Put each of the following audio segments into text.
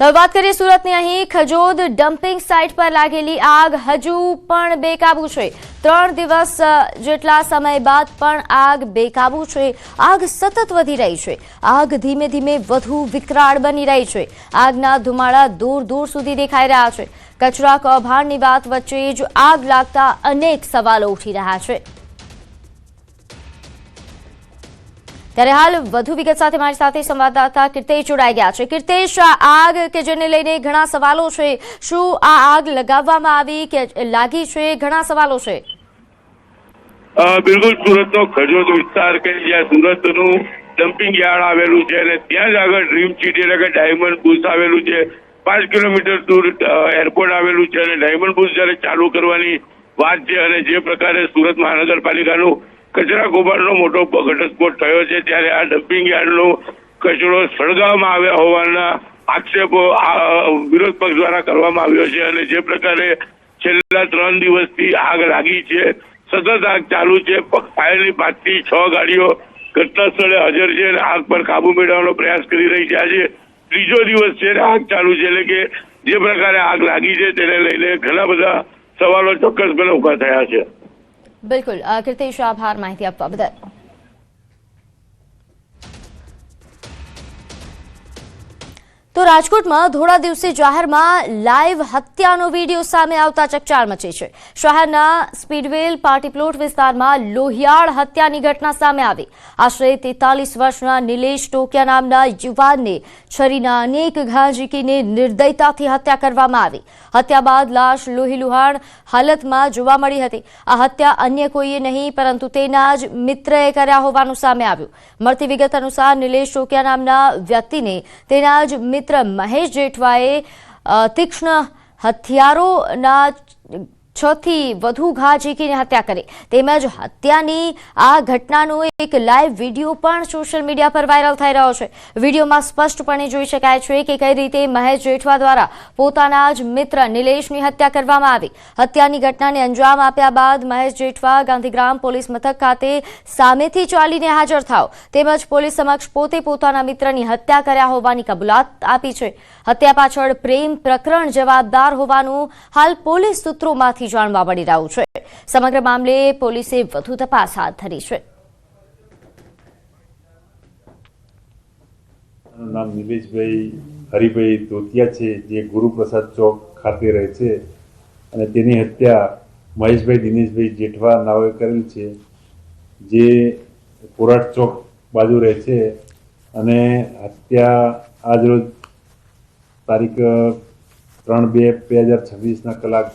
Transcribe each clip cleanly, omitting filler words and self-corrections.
તો વાત કરીએ સુરતની। અહીં ખજોદ ડમ્પિંગ સાઇટ પર લાગેલી આગ હજુ પણ બેકાબુ છે। 3 દિવસ જેટલા સમય બાદ પણ આગ બેકાબુ છે। આગ સતત વધી રહી છે। આગ ધીમે ધીમે વધુ વિકરાળ બની રહી છે। આગના ધુમાડા દૂર દૂર સુધી દેખાઈ રહ્યા છે। કચરા કૌભાંડની વાત વચ્ચે જ આગ લાગતા અનેક સવાલો ઉઠી રહ્યા છે। ત્યારે હાલ વધુ વિગત સાથે મારી સાથે સંવાદદાતા કીર્તેશ જોડાઈ ગયા છે। કીર્તેશ, આગ કે જેને લઈને ઘણા સવાલો છે, શું આ આગ લગાવવામાં આવી કે લાગી છે? ઘણા સવાલો છે। બિલકુલ, સુરતનો ખજોદ વિસ્તાર કે જ્યાં સુરતનું ડમ્પિંગ યાર્ડ આવેલું છે અને ત્યાં જ આગળ ડ્રીમ સિટી એટલે કે ડાયમંડ બુશ આવેલું છે। 5 કિલોમીટર દૂર એરપોર્ટ આવેલું છે અને ડાયમંડ બુશ જ્યારે ચાલુ કરવાની વાત છે અને જે પ્રકારે સુરત મહાનગરપાલિકાનું કચરા કૌભાંડનો મોટો ઘટસ્ફોટ થયો છે, ત્યારે આ ડમ્પિંગ યાર્ડનો કચરો સળગાવવામાં આવ્યા હોવાના આક્ષેપો વિરોધ પક્ષ દ્વારા કરવામાં આવ્યો છે। અને જે પ્રકારે છેલ્લા 3 દિવસથી આગ લાગી છે, સતત આગ ચાલુ છે। ફાયરની 5 થી 6 ગાડીઓ ઘટના સ્થળે હાજર છે અને આગ પર કાબુ મેળવવાનો પ્રયાસ કરી રહી છે। આજે ત્રીજો દિવસ છે અને આગ ચાલુ છે, એટલે કે જે પ્રકારે આગ લાગી છે તેને લઈને ઘણા બધા સવાલો ચોક્કસપણે ઉભા થયા છે। બિલકુલ કીર્તેશ, આભાર માહિતી આપવા બદલ। તો રાજકોટમાં થોડા દિવસે જાહેરમાં લાઈવ હત્યાનો વિડીયો સામે આવતા ચકચાર મચી છે। શહેરના સ્પીડવેલ પાર્ટી પ્લોટ વિસ્તારમાં લોહિયાળ હત્યાની ઘટના સામે આવી। આશરે 43 વર્ષના નિલેશ ટોકિયા નામના યુવાનને છરીના અનેક ઘા ઝીકીને નિર્દયતાથી હત્યા કરવામાં આવી। હત્યા બાદ લાશ લોહીલુહાણ હાલતમાં જોવા મળી હતી। આ હત્યા અન્ય કોઈએ નહીં પરંતુ તેના જ મિત્રએ કર્યા હોવાનું સામે આવ્યું। મળતી વિગત અનુસાર નિલેશ ટોકિયા નામના વ્યક્તિને તેના જ મિત્ર મહેશ જેઠવાએ તીક્ષ્ણ હથિયારોના 6 થી વધુ ઘા ઝીકીને હત્યા કરી। તેમજ હત્યાની આ ઘટનાનો એક લાઈવ વિડીયો પણ સોશિયલ મીડિયા પર વાયરલ થઈ રહ્યો છે। વિડીયોમાં સ્પષ્ટપણે જોઈ શકાય છે કે કઈ રીતે મહેશ જેઠવા દ્વારા પોતાના જ મિત્ર નિલેશની હત્યા કરવામાં આવી। હત્યાની ઘટનાને અંજામ આપ્યા બાદ મહેશ જેઠવા ગાંધીગ્રામ પોલીસ મથક ખાતે સામેથી ચાલીને હાજર થાવ તેમજ પોલીસ સમક્ષ પોતે પોતાના મિત્રની હત્યા કર્યા હોવાની કબૂલાત આપી છે। હત્યા પાછળ પ્રેમ પ્રકરણ જવાબદાર હોવાનું હાલ પોલીસ સૂત્રોમાંથી જાણવા મળી રહ્યું છે। સમગ્ર મામલે પોલીસે વધુ તપાસ હાથ ધરી છે। નામ નિલેશભાઈ હરિભાઈ ધોતિયા છે, જે ગુરુપ્રસાદ ચોક ખાતે રહે છે અને તેની હત્યા મહેશભાઈ દિનેશભાઈ જેઠવા નાઓએ કરેલ છે, જે કોરાટ ચોક બાજુ રહે છે। અને હત્યા આજરોજ તારીખ 3/2/2026 કલાક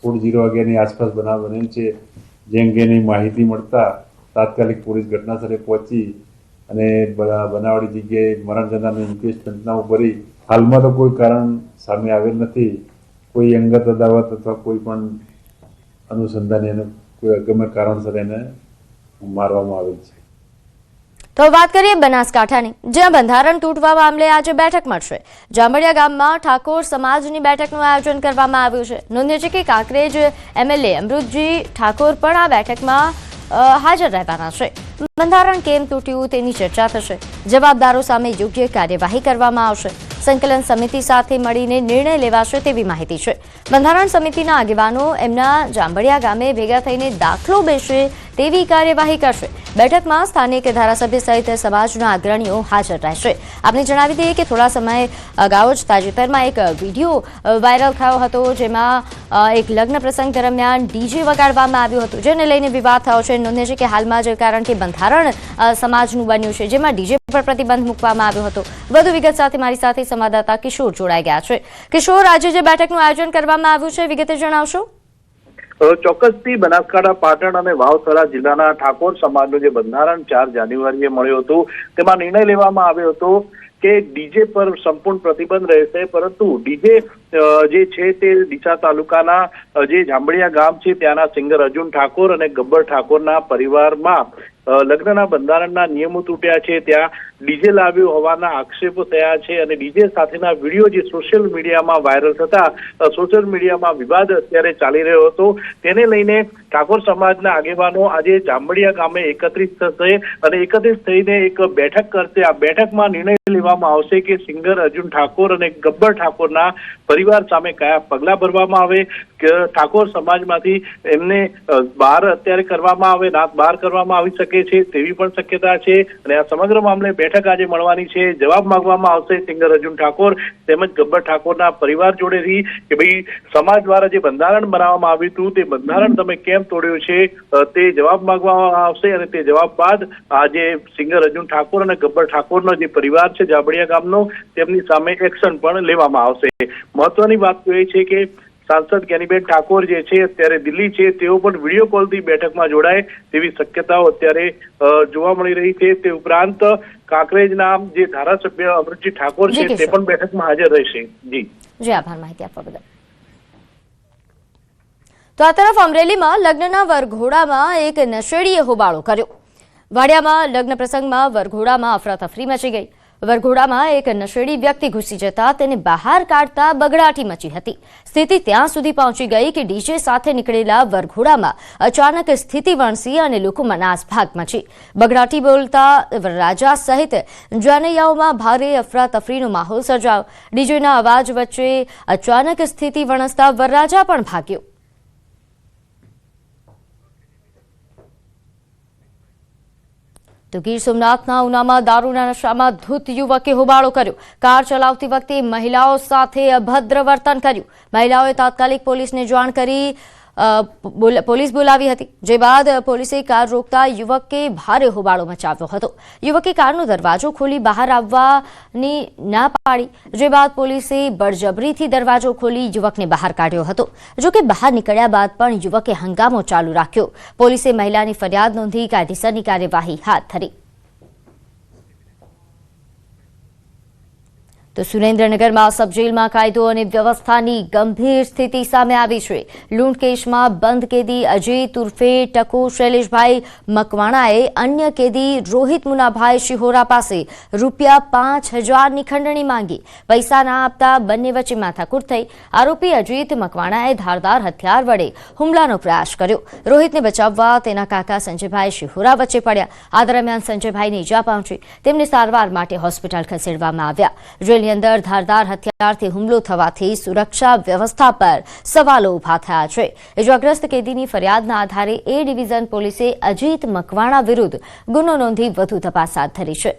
16:00 વાગ્યાની આસપાસ બનાવ બનેલ છે। જે અંગેની માહિતી મળતા તાત્કાલિક પોલીસ ઘટના સ્થળે પહોંચી અને બનાવવાળી જગ્યાએ મરણ જનારનું ઇન્ક્વેસ્ટ પંચનામું ભરી હાલમાં તો કોઈ કારણ સામે આવેલ નથી। કોઈ અંગત અદાવત અથવા કોઈ પણ અનુસંધાને એને કોઈ અગમ્ય કારણસર એને મારવામાં આવેલ છે। તો વાત કરીએ બનાસકાંઠાની, જ્યાં બંધારણ તૂટવા મામલે આજે બેઠક મળશે। જાંબડિયા ગામમાં ઠાકોર સમાજની બેઠકનું આયોજન કરવામાં આવ્યું છે। નોંધ્ય છે કે કાંકરેજ એમએલએ અમૃતજી ઠાકોર પણ આ બેઠકમાં હાજર રહેવાના છે। બંધારણ કેમ તૂટ્યું તેની ચર્ચા થશે। જવાબદારો સામે યોગ્ય કાર્યવાહી કરવામાં આવશે। સંકલન સમિતિ સાથે મળીને નિર્ણય લેવાશે તેવી માહિતી છે। બંધારણ સમિતિના આગેવાનો એમના જાંબડિયા ગામે ભેગા થઈને દાખલો બેસે તેવી કાર્યવાહી કરશે। બેઠકમાં સ્થાનિક ધારાસભ્ય સહિત સમાજના અગ્રણીઓ હાજર રહેશે। આપને જણાવી દઈએ કે થોડા સમય અગાઉ જ તાજેતરમાં એક વિડીયો વાયરલ થયો હતો, જેમાં એક લગ્ન પ્રસંગ દરમિયાન ડીજે વગાડવામાં આવ્યું હતું, જેને લઈને વિવાદ થયો છે। નોંધ્ય છે કે હાલમાં જ કારણ કે બંધારણ સમાજનું બન્યું છે, જેમાં ડીજે પર પ્રતિબંધ મૂકવામાં આવ્યો હતો। વધુ વિગત સાથે મારી સાથે સંવાદદાતા કિશોર જોડાઈ ગયા છે। કિશોર, આજે જે બેઠકનું આયોજન કરવામાં આવ્યું છે, વિગતે જણાવશો? ચોક્કસથી બનાસકાંઠા, પાટણ અને વાવથરા જિલ્લાના ઠાકોર સમાજનું જે બંધારણ 4 જાન્યુઆરીએ મળ્યું હતું, તેમાં નિર્ણય લેવામાં આવ્યો હતો કે ડીજે પર સંપૂર્ણ પ્રતિબંધ રહેશે, પરંતુ ડીજે જે છે તે ડીસા તાલુકાના જે જાંબડિયા ગામ છે ત્યાંના સિંગર અર્જુન ઠાકોર અને ગબ્બર ઠાકોરના પરિવારમાં લગ્નના બંધારણના નિયમો તૂટ્યા છે। ત્યાં ડીજે લાવ્યું હોવાના આક્ષેપો થયા છે અને ડીજે સાથેના વિડીયો જે સોશિયલ મીડિયામાં વાયરલ થતા સોશિયલ મીડિયામાં વિવાદ અત્યારે ચાલી રહ્યો હતો, તેને લઈને ઠાકોર સમાજના આગેવાનો આજે જાંબડિયા ગામે એકત્રિત થશે અને એકત્રિત થઈને એક બેઠક કરશે. આ બેઠકમાં નિર્ણય લેવામાં આવશે કે સિંગર અર્જુન ઠાકોર અને ગબ્બર ઠાકોરના પરિવાર સામે કયા પગલાં ભરવામાં આવે, કે ઠાકોર સમાજમાંથી એમને બહાર અત્યારે કરવામાં આવે, નાત બહાર કરવામાં આવી શકે છે તેવી પણ શક્યતા છે. અને આ સમગ્ર મામલે બેઠક આજે મળવાની છે. જવાબ માંગવામાં આવશે સિંગર અર્જુન ઠાકોર તેમજ ગબ્બર ઠાકોરના પરિવાર જોડેથી કે ભાઈ સમાજ દ્વારા જે બંધારણ બનાવવામાં આવ્યું હતું તે બંધારણ તમે કેમ તોડ્યું છે, તે જવાબ માંગવામાં આવશે. અને તે જવાબ બાદ આજે સિંગર અર્જુન ઠાકોર અને ગબ્બર ઠાકોરનો જે પરિવાર છે જાબડિયા ગામનો, તેમની સામે એક્શન પણ લેવામાં આવશે. મહત્વની વાત તો એ છે કે સાંસદ જ્ઞાનીબેન ઠાકોર જે છે અત્યારે દિલ્હી છે, તેઓ પણ વિડીયો કોલથી બેઠકમાં જોડાય તેવી શક્યતાઓ અત્યારે જોવા મળી રહી છે. તે ઉપરાંત કાંકરેજના જે ધારાસભ્ય અમૃતજી ઠાકોર છે તે પણ બેઠકમાં હાજર રહેશે. જી આભાર માહિતી આપવા બદલ. તો આ તરફ અમરેલીમાં લગ્નના વરઘોડામાં એક નશેડીએ હોબાળો કર્યો. વાડિયામાં લગ્ન પ્રસંગમાં વરઘોડામાં અફરાતફરી મચી ગઈ. વરઘોડામાં એક નશેડી વ્યક્તિ ઘૂસી જતા તેને બહાર કાઢતા બગડાટી મચી હતી. સ્થિતિ ત્યાં સુધી પહોંચી ગઈ કે ડીજે સાથે નીકળેલા વરઘોડામાં અચાનક સ્થિતિ વણસી અને લોકોમાં નાસભાગ મચી. બગડાટી બોલતા વરરાજા સહિત જાનૈયાઓમાં ભારે અફરાતફરીનો માહોલ સર્જાયો. ડીજેના અવાજ વચ્ચે અચાનક સ્થિતિ વણસતા વરરાજા પણ ભાગ્યો. તો ગીર સોમનાથના ઉનામાં દારૂના નશામાં ધૂત યુવકે હોબાળો કર્યો. કાર ચલાવતી વખતે મહિલાઓ સાથે અભદ્ર વર્તન કર્યું. મહિલાઓએ તાત્કાલિક પોલીસને જાણ કરી પોલીસ બોલાવી હતી, જે બાદ પોલીસે કાર રોકતા યુવકે ભારે હોબાળો મચાવ્યો હતો. યુવકે કારનો દરવાજો ખોલી બહાર આવવાની ના પાડી, જે બાદ પોલીસે બળજબરીથી દરવાજો ખોલી યુવકને બહાર કાઢ્યો હતો. જોકે બહાર નીકળ્યા બાદ પણ યુવકે હંગામો ચાલુ રાખ્યો. પોલીસે મહિલાની ફરિયાદ નોંધી કાયદેસરની કાર્યવાહી હાથ ધરી. તો સુરેન્દ્રનગરમાં સબજેલમાં કાયદો અને વ્યવસ્થાની ગંભીર સ્થિતિ સામે આવી છે. લૂંટ કેસમાં બંધ કેદી અજીત ઉર્ફે ટકુ શૈલેષભાઈ મકવાણાએ અન્ય કેદી રોહિત મુનાભાઈ શિહોરા પાસે ₹5000ની ખંડણી માંગી. પૈસા ના આપતા બંને વચ્ચે માથાકૂટ થઈ. આરોપી અજીત મકવાણાએ ધારદાર હથિયાર વડે હુમલાનો પ્રયાસ કર્યો. રોહિતને બચાવવા તેના કાકા સંજયભાઈ શિહોરા વચ્ચે પડ્યા. આ દરમિયાન સંજયભાઈને ઈજા પહોંચી. તેમને સારવાર માટે હોસ્પિટલ ખસેડવામાં આવ્યા. જેલની અંદર ધારદાર હથિયારથી હુમલો થવાથી સુરક્ષા વ્યવસ્થા પર સવાલો ઉભા થયા છે. ઇજાગ્રસ્ત કેદીની ફરિયાદના આધારે એ ડિવિઝન પોલીસે અજીત મકવાણા વિરુદ્ધ ગુનો નોંધી વધુ તપાસ હાથ ધરી છે.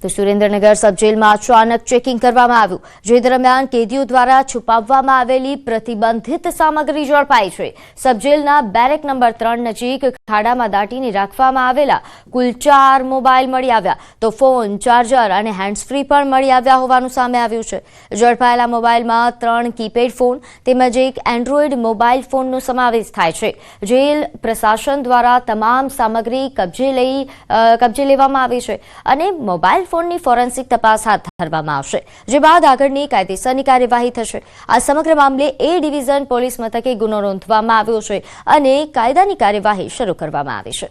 તો સુરેન્દ્રનગર સબજેલમાં અચાનક ચેકિંગ કરવામાં આવ્યું, જે દરમિયાન કેદીઓ દ્વારા છુપાવવામાં આવેલી પ્રતિબંધિત સામગ્રી ઝડપાઈ છે. સબજેલના બેરેક નંબર 3 નજીક ખાડામાં દાટીને રાખવામાં આવેલા કુલ 4 મોબાઈલ મળી આવ્યા, તો ફોન, ચાર્જર અને હેન્ડ્સફ્રી પણ મળી આવ્યા હોવાનું સામે આવ્યું છે. ઝડપાયેલા મોબાઈલમાં 3 કીપેડ ફોન તેમજ એક એન્ડ્રોઈડ મોબાઈલ ફોનનો સમાવેશ થાય છે. જેલ પ્રશાસન દ્વારા તમામ સામગ્રી કબજે લેવામાં આવી છે અને મોબાઈલ ફોનની ફોરેન્સિક તપાસ હાથ ધરવામાં આવશે, જે બાદ આગળની કાયદેસરની કાર્યવાહી થશે. આ સમગ્ર મામલે એ ડિવિઝન પોલીસ મથકે ગુનો નોંધવામાં આવ્યો છે અને કાયદાની કાર્યવાહી શરૂ કરવામાં આવી છે.